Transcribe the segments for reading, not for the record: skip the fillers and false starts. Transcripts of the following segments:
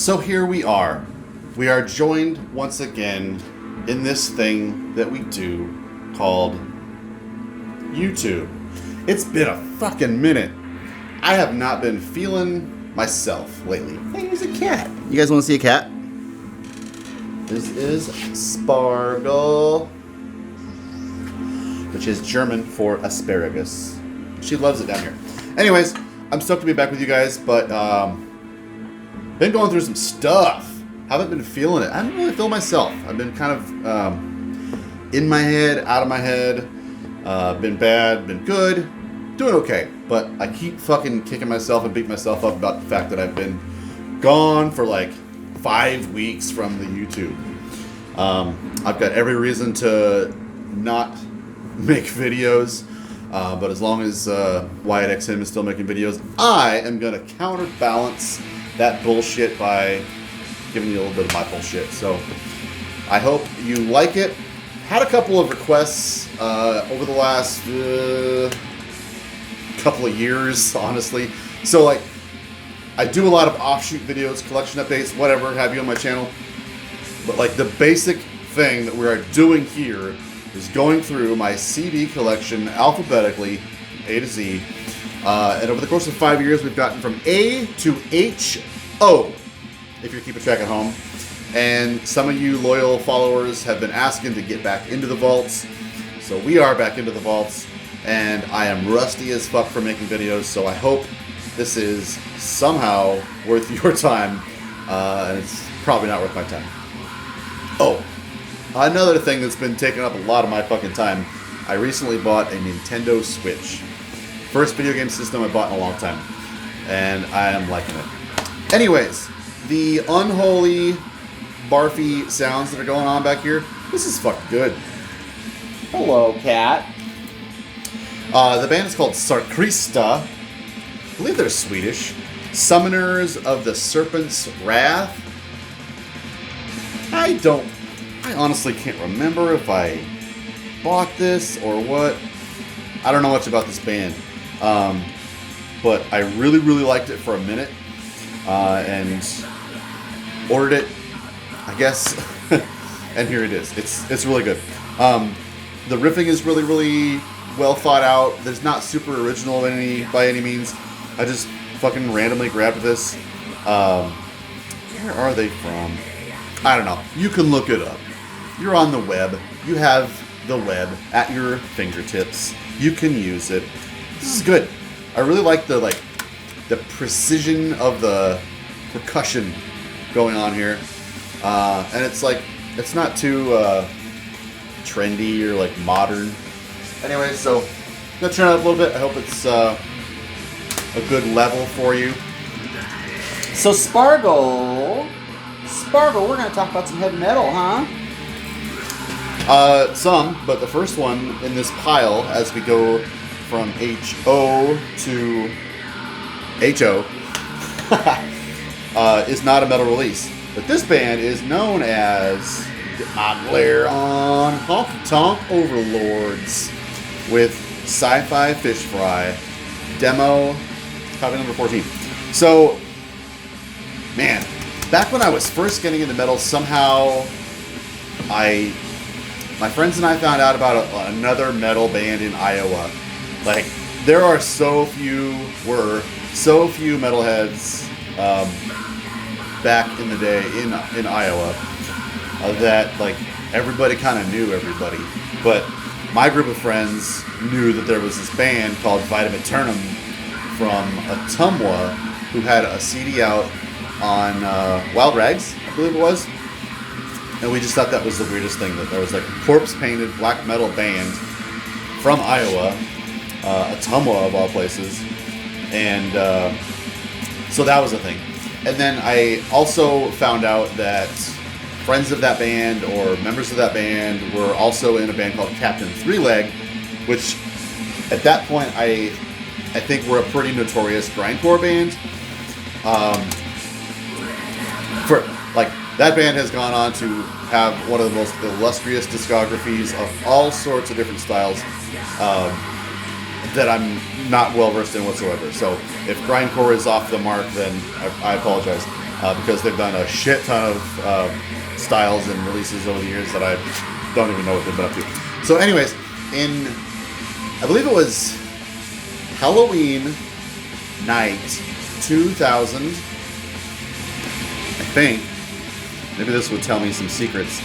So here we are. We are joined once again in this thing that we do called YouTube. It's been a fucking minute. I have not been feeling myself lately. Hey, here's a cat. You guys want to see a cat? This is Spargle, which is German for asparagus. She loves it down here. Anyways, I'm stoked to be back with you guys, but been going through some stuff. Haven't been feeling it. I haven't really feel myself. I've been kind of in my head, out of my head. Been bad, been good, doing okay. But I keep fucking kicking myself and beating myself up about the fact that I've been gone for like 5 weeks from the YouTube. I've got every reason to not make videos, but as long as Wyatt XM is still making videos, I am going to counterbalance that bullshit by giving you a little bit of my bullshit. So I hope you like it. Had a couple of requests over the last couple of years, honestly. So like, I do a lot of offshoot videos, collection updates, whatever have you on my channel. But like the basic thing that we are doing here is going through my CD collection alphabetically, A to Z. And over the course of 5 years, we've gotten from A to H-O, if you're keeping track at home. And some of you loyal followers have been asking to get back into the vaults. So we are back into the vaults. And I am rusty as fuck for making videos, so I hope this is somehow worth your time. And it's probably not worth my time. Oh, another thing that's been taking up a lot of my fucking time. I recently bought a Nintendo Switch. First video game system I bought in a long time. And I am liking it. Anyways, the unholy, barfy sounds that are going on back here, this is fucking good. Hello, cat. The band is called Sarkrista. I believe they're Swedish. Summoners of the Serpent's Wrath. I honestly can't remember if I bought this or what. I don't know much about this band. But I really, really liked it for a minute. And ordered it, I guess. And here it is. It's really good. The riffing is really, really well thought out. There's not super original by any means. I just fucking randomly grabbed this. Where are they from? I don't know. You can look it up. You're on the web. You have the web at your fingertips. You can use it. This is good. I really like the precision of the percussion going on here. And it's like, it's not too trendy or like modern. Anyway, so I'm gonna turn it up a little bit. I hope it's a good level for you. So Spargle, we're gonna talk about some heavy metal, huh? Some, but the first one in this pile, as we go from H-O to H-O, is not a metal release. But this band is known as My Glare on Honky Tonk Overlords with Sci-Fi Fish Fry demo, copy number 14. So, man, back when I was first getting into metal, somehow my friends and I found out about another metal band in Iowa. Like, there are so few metalheads back in the day in Iowa that like everybody kind of knew everybody. But my group of friends knew that there was this band called Vitamin Turnum from Ottumwa who had a CD out on Wild Rags, I believe it was. And we just thought that was the weirdest thing, that there was like a corpse-painted black metal band from Iowa, Ottumwa of all places. And so that was a thing. And then I also found out that friends of that band or members of that band were also in a band called Captain Three Leg, which at that point I think were a pretty notorious grindcore band. That band has gone on to have one of the most illustrious discographies of all sorts of different styles that I'm not well versed in whatsoever. So if grindcore is off the mark, then I apologize. because they've done a shit ton of styles and releases over the years that I don't even know what they've been up to. So anyways, I believe it was Halloween night 2000, I think. Maybe this would tell me some secrets.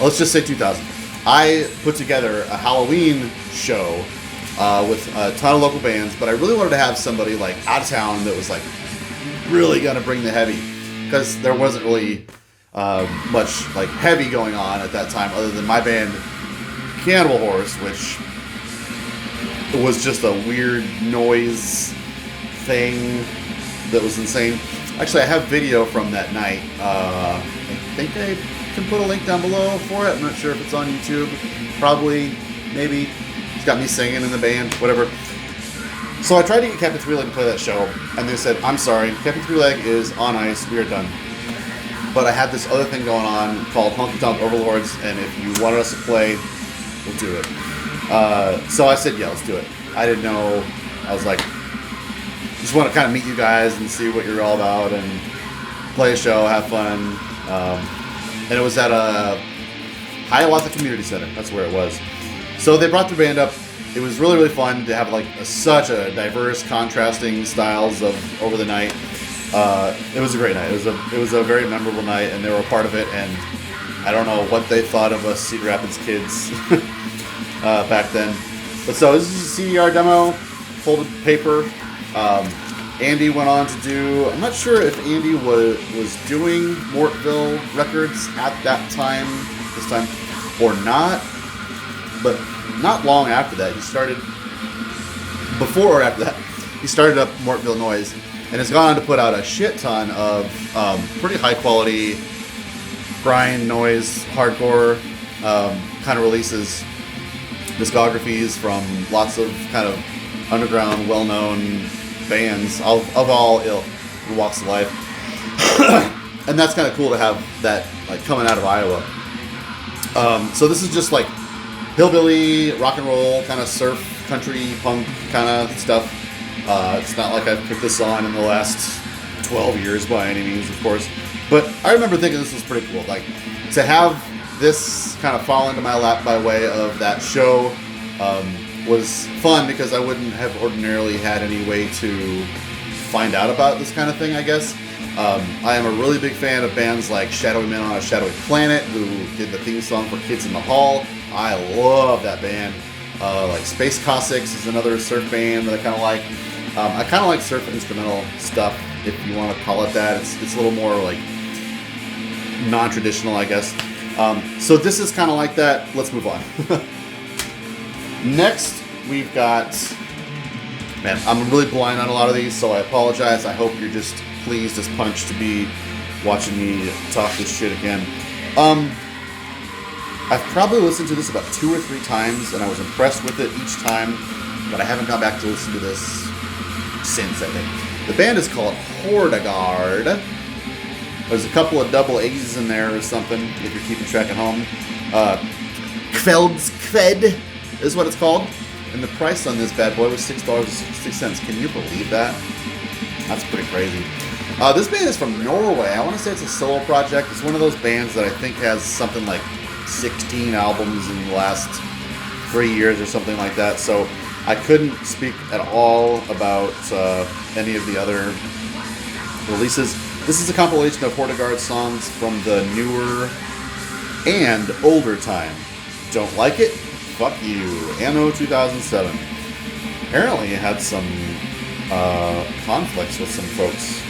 Let's just say 2000. I put together a Halloween show with a ton of local bands, but I really wanted to have somebody like out of town that was like really gonna bring the heavy, because there wasn't really much like heavy going on at that time other than my band Cannibal Horse, which was just a weird noise thing that was insane. Actually, I have video from that night. I think I can put a link down below for it. I'm not sure if it's on YouTube. Probably, maybe. It's got me singing in the band, whatever. So I tried to get Captain Three Leg to play that show, and they said, I'm sorry, Captain Three Leg is on ice, we are done. But I had this other thing going on called Honky Tonk Overlords, and if you wanted us to play, we'll do it. So I said, yeah, let's do it. I didn't know. I was like, just want to kind of meet you guys and see what you're all about and play a show, have fun. And it was at a Hiawatha Community Center. That's where it was. So they brought their band up. It was really, really fun to have like such a diverse, contrasting styles of over the night. It was a great night. It was a very memorable night, and they were a part of it. And I don't know what they thought of us Cedar Rapids kids back then. But so this is a CDR demo, folded paper. Andy went on to do, I'm not sure if Andy was doing Mortville Records at that time, this time, or not, but not long after that. He started, before or after that, he started up Mortville Noise, and has gone on to put out a shit ton of pretty high quality grind, noise, hardcore kind of releases, discographies from lots of kind of underground, well-known bands of all walks of life. And that's kind of cool to have that like coming out of Iowa. So this is just like hillbilly, rock and roll, kind of surf, country, punk kind of stuff. It's not like I've put this on in the last 12 years by any means, of course. But I remember thinking this was pretty cool. Like, to have this kind of fall into my lap by way of that show was fun, because I wouldn't have ordinarily had any way to find out about this kind of thing, I guess. I am a really big fan of bands like Shadowy Men on a Shadowy Planet, who did the theme song for Kids in the Hall. I love that band. Like Space Cossacks is another surf band that I kind of like. I kind of like surf instrumental stuff, if you want to call it that. It's a little more like non-traditional, I guess. So this is kind of like that. Let's move on. Next, we've got... Man, I'm really blind on a lot of these, so I apologize. I hope you're just pleased as punch to be watching me talk this shit again. I've probably listened to this about 2 or 3 times, and I was impressed with it each time, but I haven't gone back to listen to this since, I think. The band is called Hordegard. There's a couple of double A's in there or something, if you're keeping track at home. Kveldskved is what it's called. And the price on this bad boy was $6.66. Can you believe that? That's pretty crazy. This band is from Norway. I want to say it's a solo project. It's one of those bands that I think has something like 16 albums in the last 3 years or something like that. So I couldn't speak at all about any of the other releases. This is a compilation of Hordegard songs from the newer and older time. Don't like it? Fuck you. Anno 2007. Apparently it had some conflicts with some folks.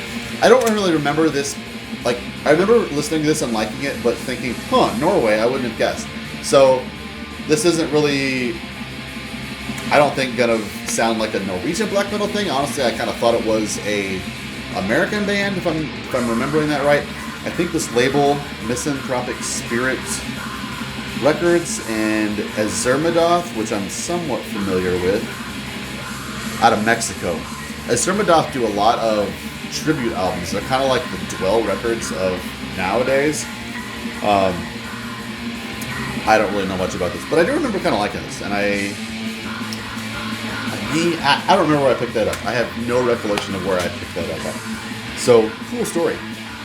I don't really remember this. Like, I remember listening to this and liking it, but thinking, Norway, I wouldn't have guessed. So this isn't really, I don't think, gonna sound like a Norwegian black metal thing. Honestly, I kind of thought it was a American band, if I'm remembering that right. I think this label, Misanthropic Spirit Records, and Azermadoth, which I'm somewhat familiar with, out of Mexico. Azermadoth do a lot of tribute albums. They're kind of like the Dwell Records of nowadays. I don't really know much about this, but I do remember kind of liking this, and I don't remember where I picked that up. I have no recollection of where I picked that up at. So, cool story.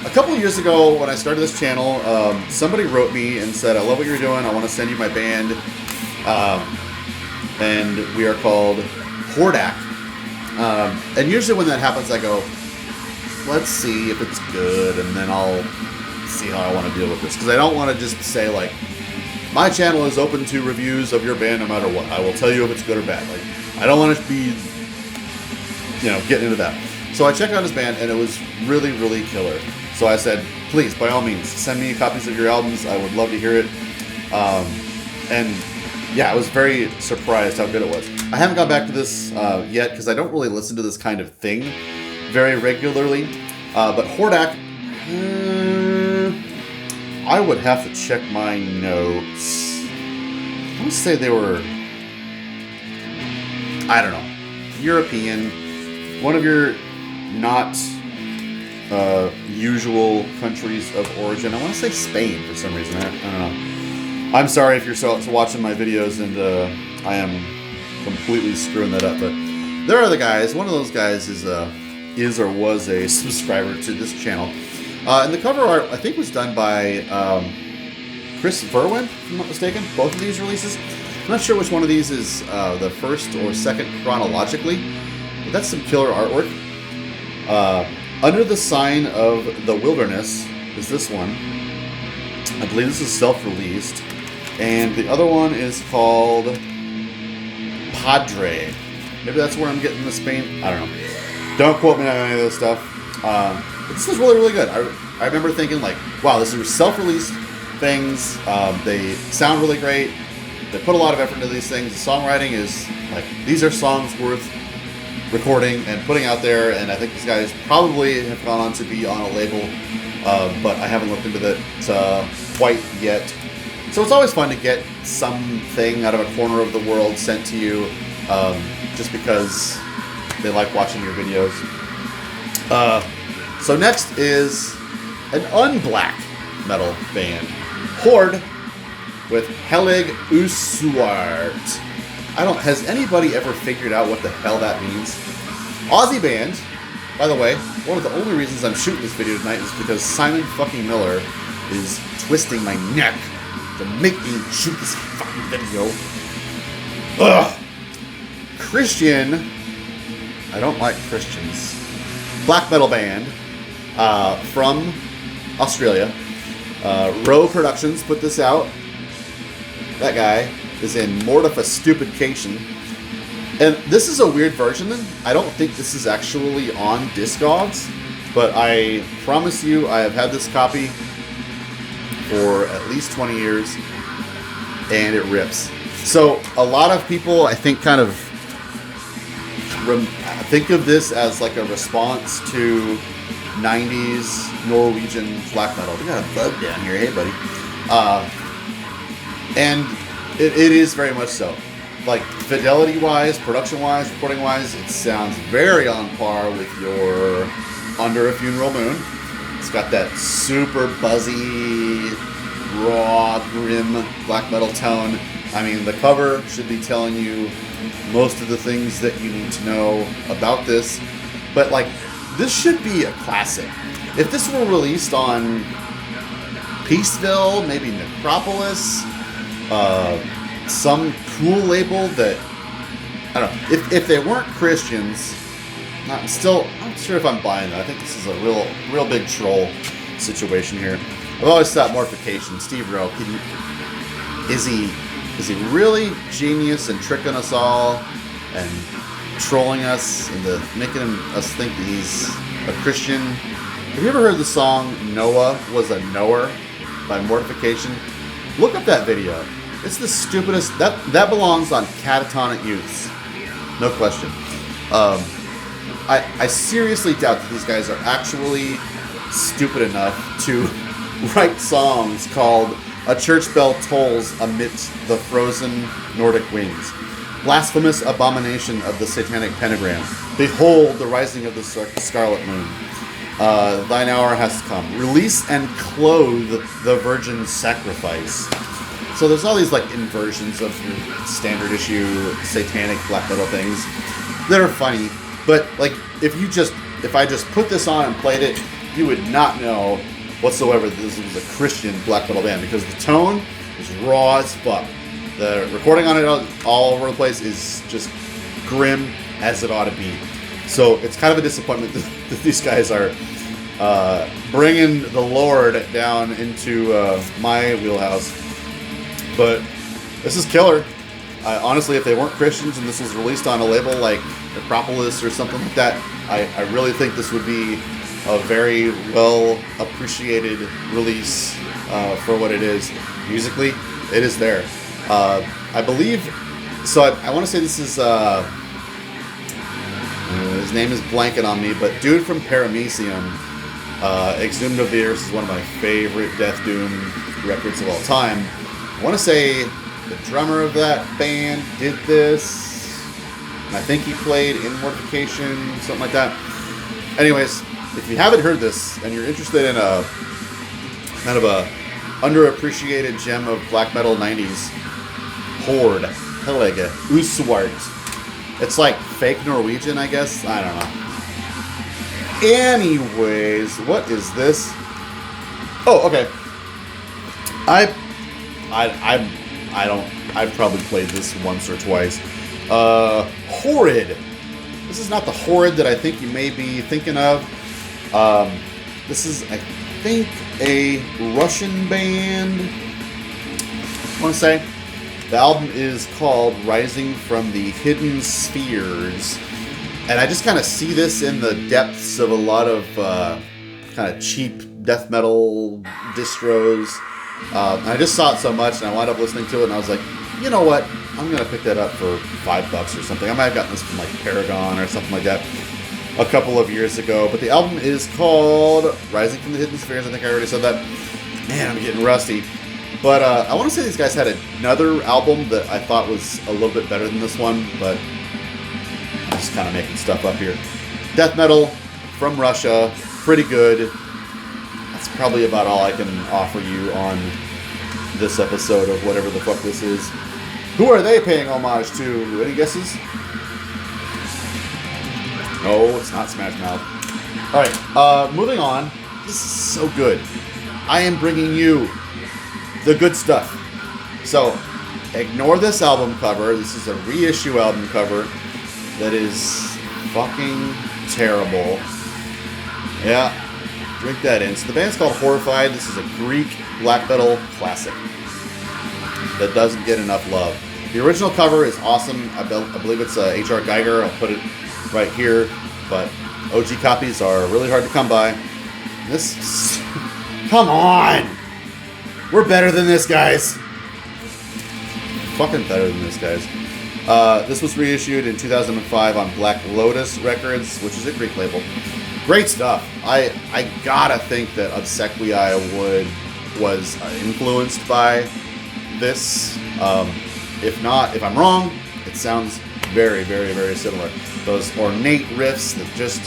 a couple years ago when I started this channel, somebody wrote me and said, I love what you're doing. I want to send you my band. And we are called Hordak. And usually when that happens, I go, let's see if it's good, and then I'll see how I want to deal with this. Because I don't want to just say, like, my channel is open to reviews of your band no matter what. I will tell you if it's good or bad. Like, I don't want to be, getting into that. So I checked out his band, and it was really, really killer. So I said, please, by all means, send me copies of your albums. I would love to hear it. And yeah, I was very surprised how good it was. I haven't got back to this yet because I don't really listen to this kind of thing very regularly. But Hordak, I would have to check my notes. I want to say they were, I don't know, European. One of your not usual countries of origin. I want to say Spain for some reason. I don't know. I'm sorry if you're watching my videos and I am completely screwing that up, but there are the guys. One of those guys is or was a subscriber to this channel. And the cover art, I think, was done by Chris Verwin, if I'm not mistaken. Both of these releases. I'm not sure which one of these is the first or second chronologically, but that's some killer artwork. Under the Sign of the Wilderness is this one. I believe this is self-released. And the other one is called Padre. Maybe that's where I'm getting the Spain. I don't know. Don't quote me on any of this stuff. But this is really, really good. I remember thinking, like, wow, this is self-released things. They sound really great. They put a lot of effort into these things. The songwriting is, like, these are songs worth recording and putting out there. And I think these guys probably have gone on to be on a label. But I haven't looked into that quite yet. So it's always fun to get something out of a corner of the world sent to you, just because they like watching your videos. So next is an unblack metal band, Horde, with Helig Usuart. Has anybody ever figured out what the hell that means? Aussie band. By the way, one of the only reasons I'm shooting this video tonight is because Simon fucking Miller is twisting my neck to make me shoot this fucking video. Ugh. Christian. I don't like Christians. Black metal band from Australia. Row Productions put this out. That guy is in Mortification. And this is a weird version. I don't think this is actually on Discogs, but I promise you I have had this copy for at least 20 years, and it rips. So a lot of people, I think, kind of think of this as like a response to 90s Norwegian black metal. We got a bug down here, hey buddy. And it is very much so. Like, fidelity-wise, production-wise, recording-wise, it sounds very on par with your Under a Funeral Moon. It's got that super buzzy, raw, grim black metal tone. I mean, the cover should be telling you most of the things that you need to know about this. But, like, this should be a classic. If this were released on Peaceville, maybe Necropolis, some cool label that, I don't know, if they weren't Christians, I'm not sure if I'm buying that. I think this is a real big troll situation here. I've always thought Mortification, Steve Rowe, is he really genius and tricking us all and trolling us into making us think that he's a Christian? Have you ever heard the song Noah Was a Knower by Mortification? Look up that video. It's the stupidest. That belongs on Catatonic Youths. No question. I seriously doubt that these guys are actually stupid enough to write songs called A Church Bell Tolls Amidst the Frozen Nordic Winds. Blasphemous abomination of the satanic pentagram. Behold the rising of the scarlet moon. Thine hour has come. Release and clothe the virgin sacrifice. So there's all these like inversions of your standard issue satanic black metal things that are funny, but like if I just put this on and played it, you would not know whatsoever that this was a Christian black metal band because the tone is raw as fuck. The recording on it all over the place is just grim as it ought to be. So it's kind of a disappointment that these guys are bringing the Lord down into my wheelhouse. But this is killer. Honestly, if they weren't Christians and this was released on a label like Acropolis or something like that, I really think this would be a very well appreciated release for what it is. Musically, it is there. I believe, so I want to say this is, his name is blanking on me, but dude from Paramecium, Exhumed of the Earth is one of my favorite Death Doom records of all time. I want to say the drummer of that band did this, and I think he played in Mortification, something like that. Anyways, if you haven't heard this, and you're interested in a kind of a underappreciated gem of black metal 90s, Horde, Helge, Uswart. It's like fake Norwegian, I guess? I don't know. Anyways, what is this? Oh, okay. I've probably played this once or twice. Horrid. This is not the Horrid that I think you may be thinking of. This is, I think, a Russian band. I want to say. The album is called Rising from the Hidden Spheres. And I just kind of see this in the depths of a lot of kind of cheap death metal distros. And I just saw it so much, and I wound up listening to it, and I was like, you know what? I'm going to pick that up for $5 or something. I might have gotten this from like Paragon or something like that a couple of years ago. But the album is called Rising from the Hidden Spheres. I think I already said that. Man, I'm getting rusty. But I want to say these guys had another album that I thought was a little bit better than this one, but I'm just kind of making stuff up here. Death metal from Russia, pretty good. That's probably about all I can offer you on this episode of whatever the fuck this is. Who are they paying homage to? Any guesses? No, it's not Smash Mouth. Alright, moving on. This is so good. I am bringing you the good stuff. So, ignore this album cover. This is a reissue album cover that is fucking terrible. Yeah, drink that in. So the band's called Horrified. This is a Greek black metal classic that doesn't get enough love. The original cover is awesome. I believe it's H.R. Geiger. I'll put it right here. But OG copies are really hard to come by. This... Come on! We're better than this, guys. Fucking better than this, guys. This was reissued in 2005 on Black Lotus Records, which is a Greek label. Great stuff. I gotta think that Obsequiae was influenced by this. If not, if I'm wrong, it sounds very, very, very similar. Those ornate riffs that just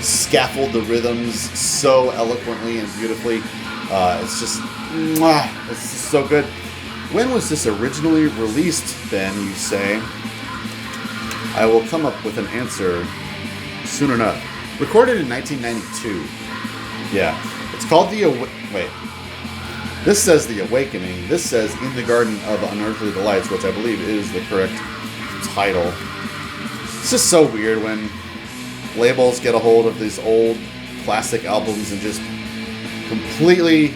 scaffold the rhythms so eloquently and beautifully. It's just... It's so good. When was this originally released, Ben, you say? I will come up with an answer soon enough. Recorded in 1992. Yeah. It's called Wait. This says The Awakening. This says In the Garden of Unearthly Delights, which I believe is the correct title. It's just so weird when labels get a hold of these old classic albums and just completely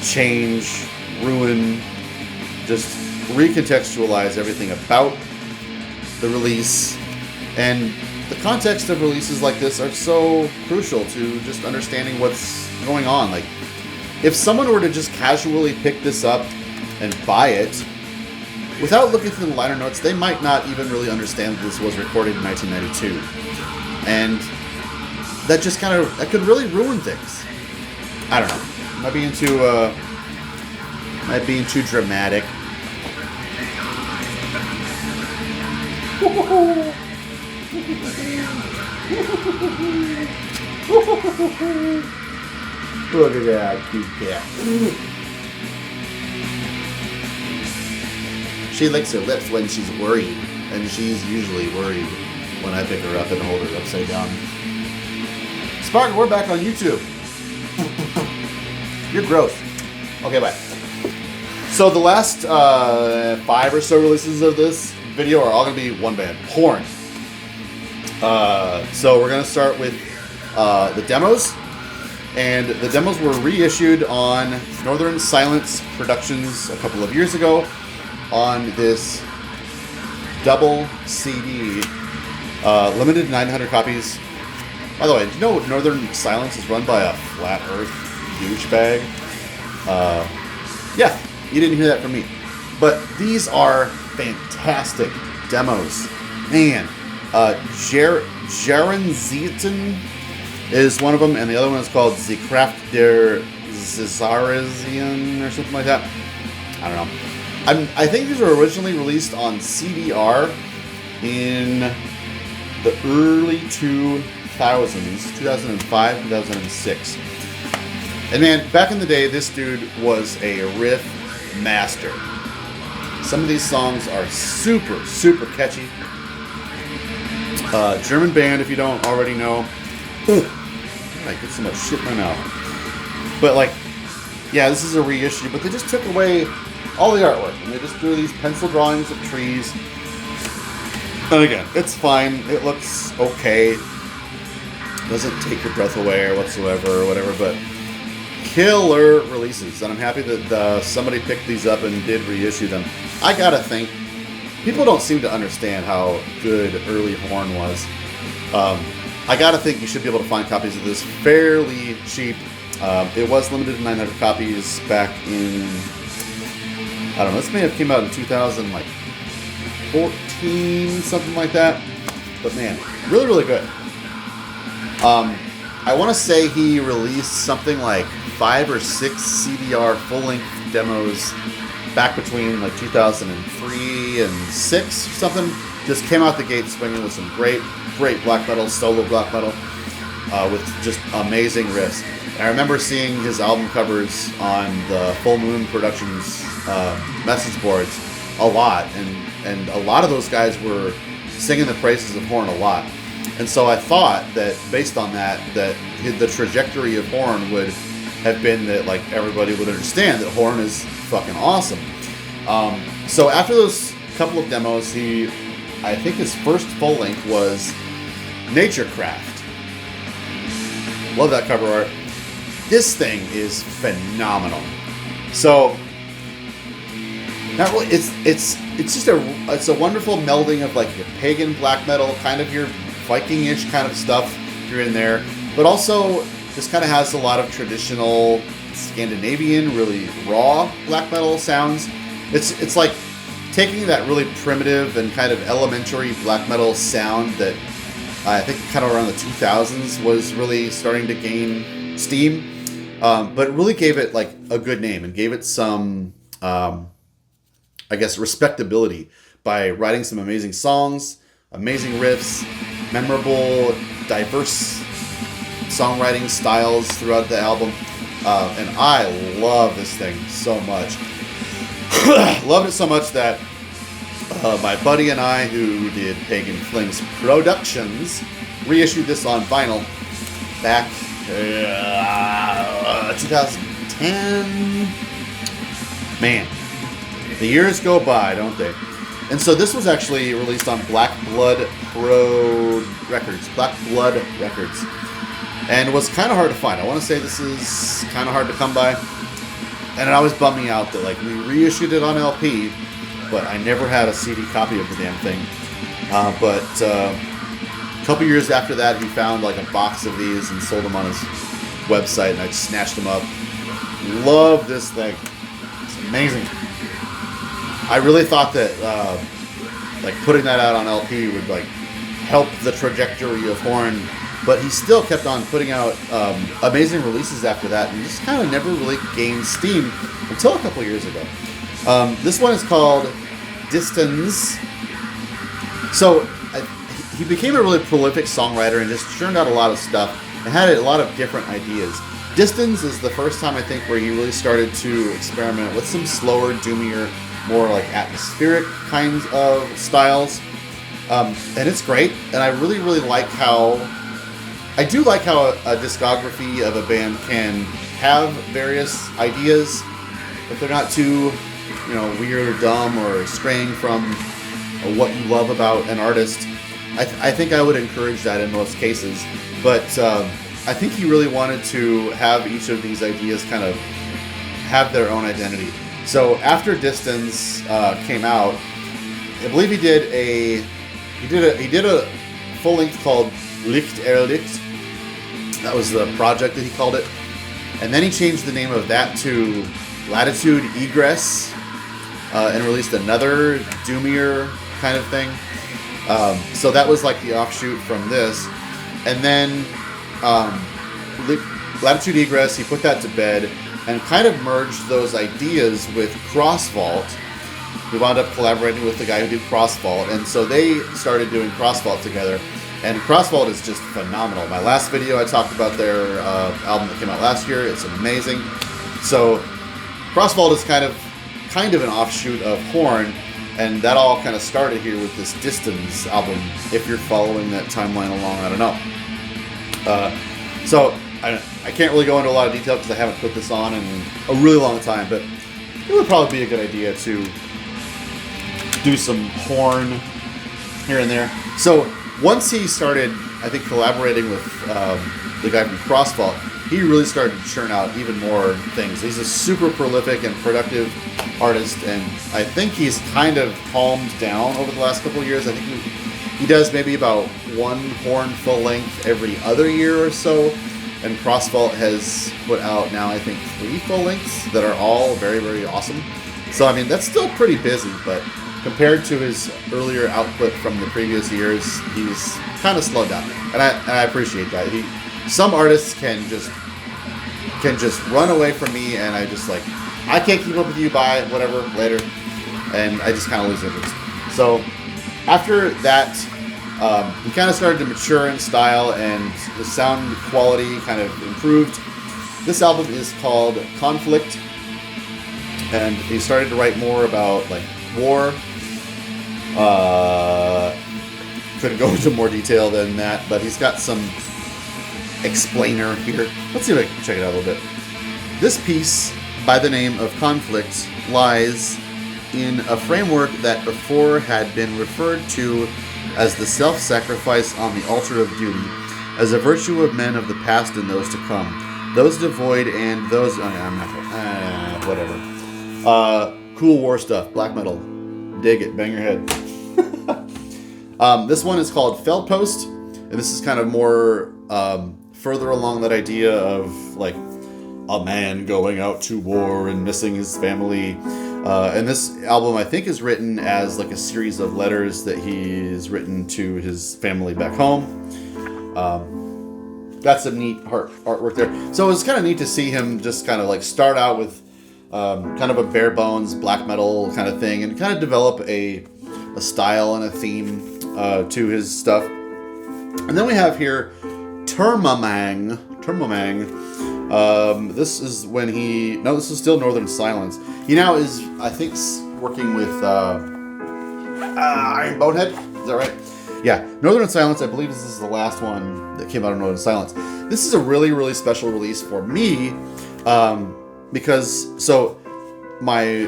change, ruin, just recontextualize everything about the release. And the context of releases like this are so crucial to just understanding what's going on. Like, if someone were to just casually pick this up and buy it, without looking through the liner notes, they might not even really understand that this was recorded in 1992. And that just that could really ruin things. I don't know. Might be too dramatic. Look at that cute cat. She licks her lips when she's worried, and she's usually worried when I pick her up and hold her upside down. Spartan, we're back on YouTube. You're gross. Okay, bye. So the last 5 or so releases of this video are all going to be one band, Horn. So we're going to start with the demos. And the demos were reissued on Northern Silence Productions a couple of years ago on this double CD, limited 900 copies. By the way, did you know Northern Silence is run by a flat earth douchebag? Yeah, you didn't hear that from me. But these are fantastic demos. Man, Jaren Zeeten is one of them, and the other one is called The Kraft der Zizarizian or something like that. I don't know. I think these were originally released on CDR in the early 2000s, 2005, 2006. And man, back in the day, this dude was a riff master. Some of these songs are super, super catchy. German band, if you don't already know. I get so much shit in my mouth. But like, yeah, this is a reissue, but they just took away all the artwork and they just drew these pencil drawings of trees. And again, it's fine. It looks okay. Doesn't take your breath away or whatsoever or whatever, but killer releases. And I'm happy that somebody picked these up and did reissue them. I gotta think, people don't seem to understand how good early Horn was. I gotta think you should be able to find copies of this fairly cheap. It was limited to 900 copies back in, I don't know, this may have came out in 2014, something like that. But man, really, really good. I want to say he released something like 5 or 6 CDR full-length demos back between like 2003 and 6 or something. Just came out the gate swinging with some great black metal, solo black metal, with just amazing riffs. And I remember seeing his album covers on the Full Moon Productions message boards a lot, and a lot of those guys were singing the praises of Horn a lot. And so I thought that based on that the trajectory of Horn would have been that like everybody would understand that Horn is fucking awesome. So after those couple of demos, I think his first full length was Naturecraft. Love that cover art. This thing is phenomenal. So, not really, it's just a wonderful melding of like your pagan black metal, kind of your Viking-ish kind of stuff you're in there, but also this kind of has a lot of traditional Scandinavian, really raw black metal sounds. It's like taking that really primitive and kind of elementary black metal sound that I think kind of around the 2000s was really starting to gain steam, but really gave it like a good name and gave it some, I guess, respectability by writing some amazing songs, amazing riffs, memorable, diverse songwriting styles throughout the album. And I love this thing so much. Loved it so much that my buddy and I, who did Pagan Flames Productions, reissued this on vinyl back 2010. Man, the years go by, don't they? And so this was actually released on Black Blood Records, and was kind of hard to find. I want to say this is kind of hard to come by, and it always bummed me out that like we reissued it on LP, but I never had a CD copy of the damn thing. But a couple years after that, he found like a box of these and sold them on his website, and I snatched them up. Love this thing. It's amazing. I really thought that like putting that out on LP would like help the trajectory of Horn, but he still kept on putting out amazing releases after that, and just kind of never really gained steam until a couple years ago. This one is called Distance. So he became a really prolific songwriter and just churned out a lot of stuff and had a lot of different ideas. Distance is the first time I think where he really started to experiment with some slower, doomier, more like atmospheric kinds of styles. And it's great. And I really, really like how I do like how a discography of a band can have various ideas, but they're not too, weird or dumb or straying from what you love about an artist. I think I would encourage that in most cases, but I think he really wanted to have each of these ideas kind of have their own identity. So after Distance came out, I believe he did a full length called Licht Erlicht. That was the project that he called it, and then he changed the name of that to Latitude Egress, and released another doomier kind of thing. So that was like the offshoot from this, and then Latitude Egress, he put that to bed and kind of merged those ideas with Crossvault. We wound up collaborating with the guy who did Crossvault, and so they started doing Crossvault together. And Crossvault is just phenomenal. My last video, I talked about their album that came out last year. It's amazing. So Crossvault is kind of an offshoot of Horn, and that all kind of started here with this Distance album. If you're following that timeline along, I don't know. So I can't really go into a lot of detail because I haven't put this on in a really long time, but it would probably be a good idea to do some Horn here and there. So once he started, I think, collaborating with the guy from Crossvault, he really started to churn out even more things. He's a super prolific and productive artist, and I think he's kind of calmed down over the last couple of years. I think he does maybe about one Horn full length every other year or so, and Crossvault has put out now, I think, 3 full lengths that are all very, very awesome. So, I mean, that's still pretty busy, but compared to his earlier output from the previous years, he's kind of slowed down, and I appreciate that. Some artists can just run away from me, and I just I can't keep up with you. Bye, whatever, later, and I just kind of lose interest. So after that, he kind of started to mature in style, and the sound quality kind of improved. This album is called Conflict, and he started to write more about war. Couldn't go into more detail than that, but he's got some explainer here. Let's see if I can check it out a little bit. This piece, by the name of Conflict, lies in a framework that before had been referred to as the self-sacrifice on the altar of duty, as a virtue of men of the past and those to come, those devoid and those... I'm not... whatever. Cool war stuff, black metal. Dig it, bang your head. This one is called Feldpost, and this is kind of more further along that idea of a man going out to war and missing his family. And this album, I think, is written as a series of letters that he's written to his family back home. That's some neat artwork there. So it's kind of neat to see him just kind of start out with kind of a bare bones black metal kind of thing, and kind of develop a style and a theme to his stuff. And then we have here Termamang. This is when this is still Northern Silence. He now is, I think, working with Iron Bonehead. Is that right? Yeah, Northern Silence. I believe this is the last one that came out of Northern Silence. This is a really, really special release for me, because my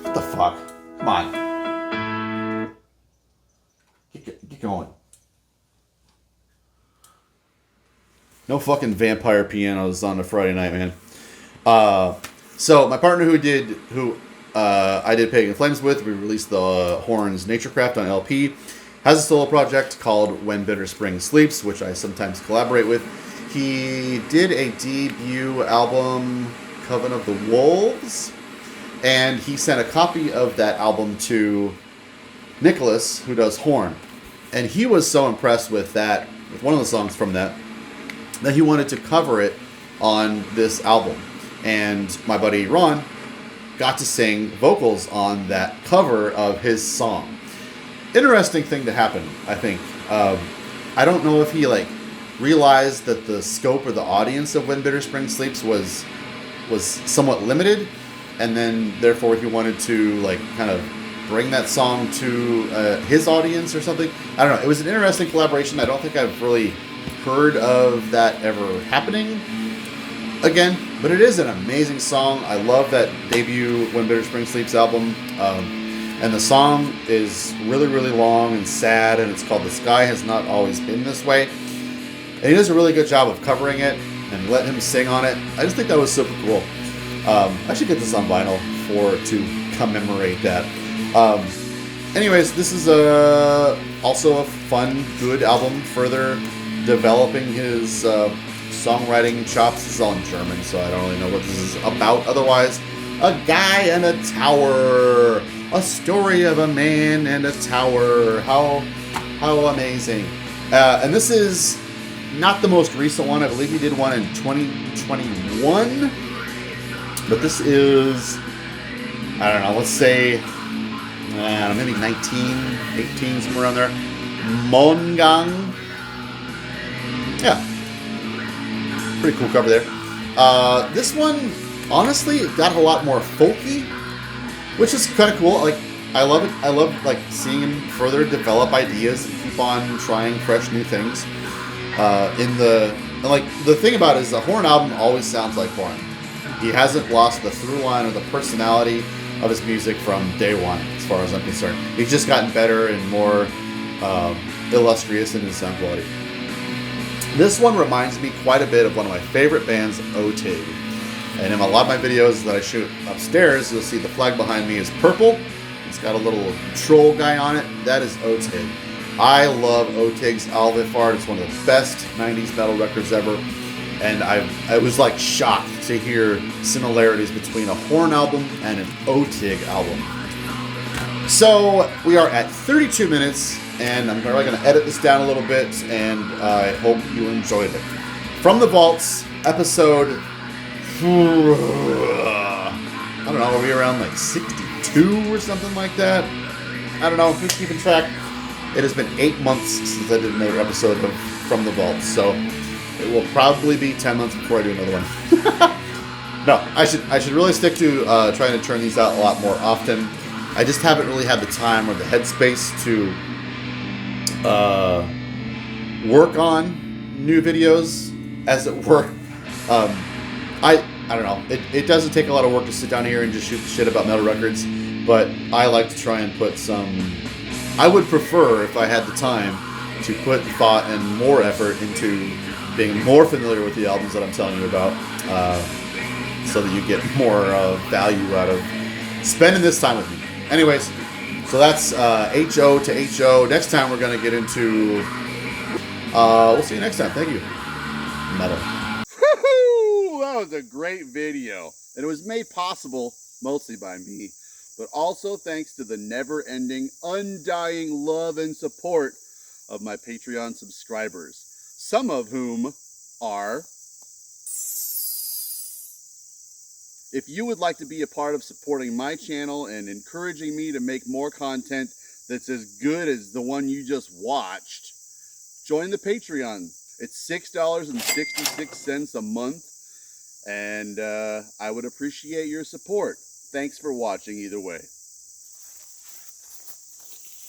what the fuck? Come on. Get going. No fucking vampire pianos on a Friday night, man. So my partner who I did Pagan Flames with, we released the Horns Naturecraft on LP, has a solo project called When Bitter Spring Sleeps, which I sometimes collaborate with. He did a debut album, Coven of the Wolves, and he sent a copy of that album to Nicholas, who does Horn. And he was so impressed with one of the songs from that he wanted to cover it on this album. And my buddy Ron got to sing vocals on that cover of his song. Interesting thing to happen, I think. I don't know if he realized that the scope or the audience of When Bitter Spring Sleeps was somewhat limited, and then therefore he wanted to kind of bring that song to his audience or something. I don't know. It was an interesting collaboration. I don't think I've really heard of that ever happening again, but it is an amazing song. I love that debut When Bitter Spring Sleeps album. And the song is really, really long and sad, and it's called The Sky Has Not Always Been This Way. And he does a really good job of covering it and let him sing on it. I just think that was super cool. I should get this on vinyl to commemorate that. Anyways, this is also a fun, good album, further developing his songwriting chops. This is all in German, so I don't really know what this is about otherwise. A guy and a tower. A story of a man and a tower. How amazing. And this is not the most recent one. I believe he did one in 2021. But this is, I don't know, let's say, maybe 19, 18, somewhere around there. Mongang. Yeah. Pretty cool cover there. This one, honestly, it got a lot more folky, which is kind of cool. Like, I love it. I love like seeing him further develop ideas and keep on trying fresh new things. The thing about it is the Horn album always sounds like Horn. He hasn't lost the through line or the personality of his music from day one, as far as I'm concerned. He's just gotten better and more illustrious in his sound quality. This one reminds me quite a bit of one of my favorite bands, O-Tig. And in a lot of my videos that I shoot upstairs, you'll see the flag behind me is purple. It's got a little troll guy on it. That is O-Tig. I love O-Tig's Alvif Art. It's one of the best 90s metal records ever. And I was like shocked to hear similarities between a Horn album and an O-Tig album. So we are at 32 minutes, and I'm probably going to edit this down a little bit, and I hope you enjoyed it. From the Vaults, episode, I don't know, are we around like 62 or something like that? I don't know, who's keeping track? It has been 8 months since I did another episode of From the Vaults, so it will probably be 10 months before I do another one. No, I should really stick to trying to turn these out a lot more often. I just haven't really had the time or the headspace to work on new videos, as it were. I don't know. It doesn't take a lot of work to sit down here and just shoot the shit about metal records, but I like to try and put some... I would prefer, if I had the time, to put thought and more effort into being more familiar with the albums that I'm telling you about, so that you get more value out of spending this time with me. Anyways, so that's HO to HO. Next time we're going to get into... we'll see you next time. Thank you. Metal. Woohoo! That was a great video. And it was made possible mostly by me, but also thanks to the never-ending, undying love and support of my Patreon subscribers, some of whom are... If you would like to be a part of supporting my channel and encouraging me to make more content that's as good as the one you just watched, join the Patreon. It's $6.66 a month, and I would appreciate your support. Thanks for watching either way.